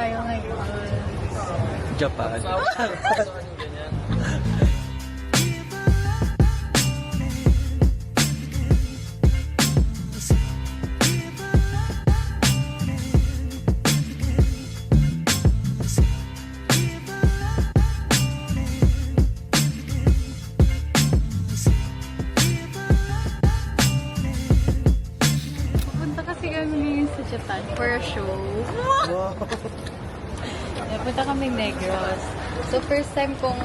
tayo ngayon? Japan. Punta kasi kami ngayon sa Japan for a show. Punta kami Negros. So, first time kong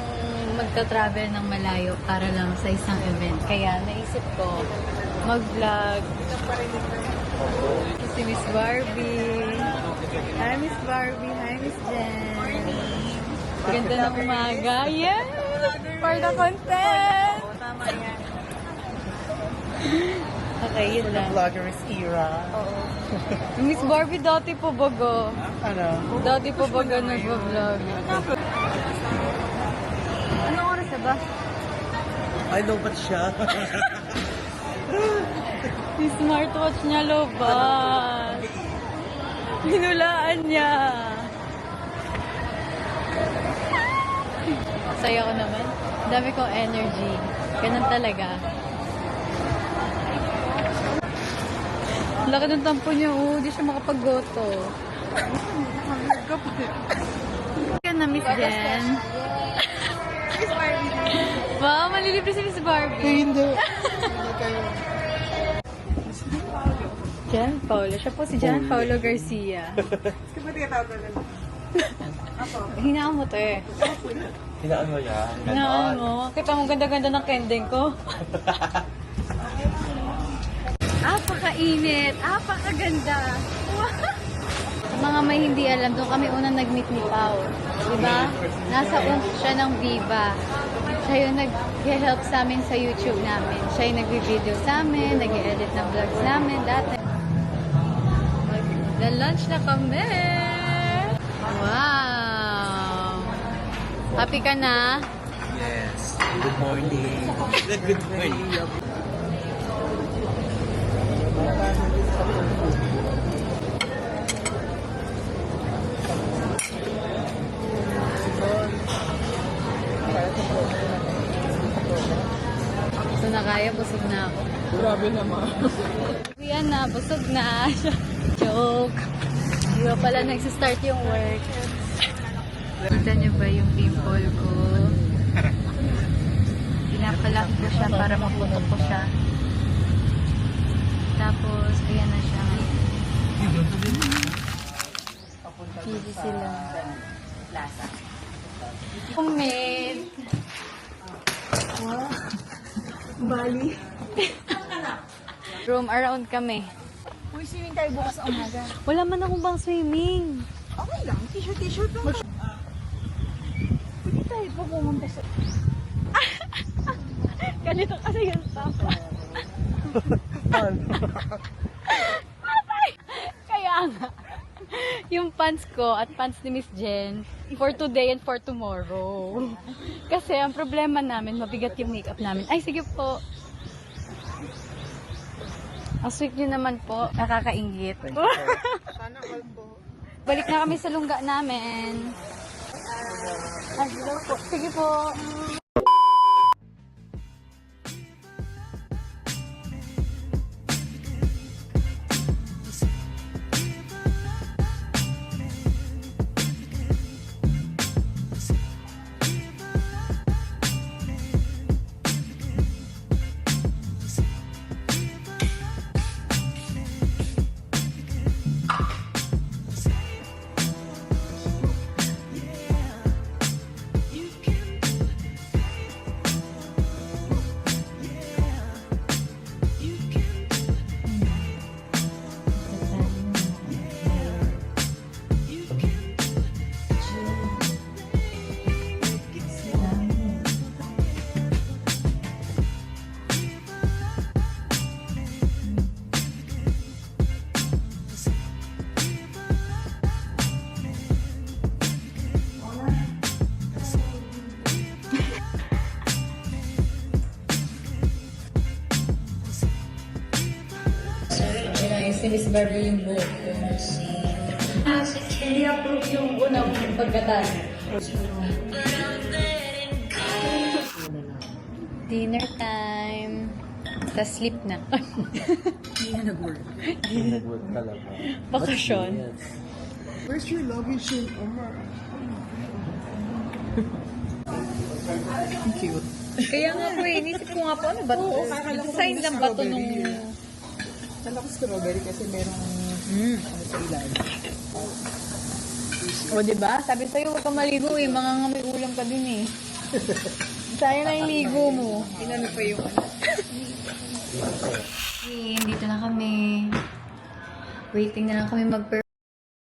magta-travel ng malayo para lang sa isang event. Kaya, naisip ko, mag-vlog. Si Miss Barbie. Hi, Miss Barbie. Hi, Miss Jen. Ganda ng umaga. Yeah! For the content! Tama yan. Okay, yun lang. Vlogger's era. Oo. Miss Barbie dati po bago. Ano? Dati po baga nag-vlog. Anong oras na ba? I know ba't siya? Yung smartwatch niya, lobat. Hinulaan niya. Saya ko naman. Dami kong energy. Ganun talaga. Laki ng tampo niya, oh. Di siya makapag-goto. Kaya na, Miss Jen. Miss Barbie. Wow, malilibre si Miss Barbie. Hindi. Jan Paulo. Siya po si Jan Paulo Garcia. Hinaan mo to eh. Hinaan mo yan. Hinaan mo. Kita mo ganda-ganda ng kending ko. Apakainit. Apakaganda. Sa mga may hindi alam, doon kami unang nag-meet ni Pao. Diba? Nasa siya ng Viva. Siya yung nag-help sa amin sa YouTube namin. Siya yung nag-video sa amin, nag-edit ng vlogs namin dati. Mag-lunch na kami! Wow! Happy ka na? Yes. Good morning. Good morning. So na kaya, busog na ako. Grabe naman. Yan na, busog na. Joke. Di ba pala nagsistart yung work? Kita niyo ba yung pimple ko? Pinapalaki ko siya para maputok ko siya. Tapos, ayan na siya. Easy sila. Homemade. Wow. Bali. Roam around kami. Uy, swimming tayo bukas sa umaga. Wala man akong bang swimming. Okay lang, t-shirt lang. Pwede tayo pa pumunta sa... Ganito kasi yung tapa. Kaya nga. Yung pants ko at pants ni Miss Jen for today and for tomorrow. Kasi ang problema namin, mabigat yung makeup namin. Ay, sige po. Ang sweet nyo naman po. Nakakaingit. Sana all po. Balik na kami sa lungga namin. Ay, hello po. Sige po. Si Miss Barbie yung buhok ko. Hindi approve yung unang pagkatan. Dinner time. Tapos sleep na. Hindi na nag-work. Nag-work talaga. Bakasyon. Yes. Where's your luggage in Omar? Cute. Kaya nga po eh, inisip ko nga po, ano ba to? Oo, akala ko Design lang ba to nung... Kala ko strawberry kasi merong ano sa ilalim. O diba? Sabi sa'yo, huwag ka maligo eh. Mga ngamay ulam ka din eh. Sayang na yung ligo mo. Inano pa yung ano. Okay, dito na kami. Waiting na lang kami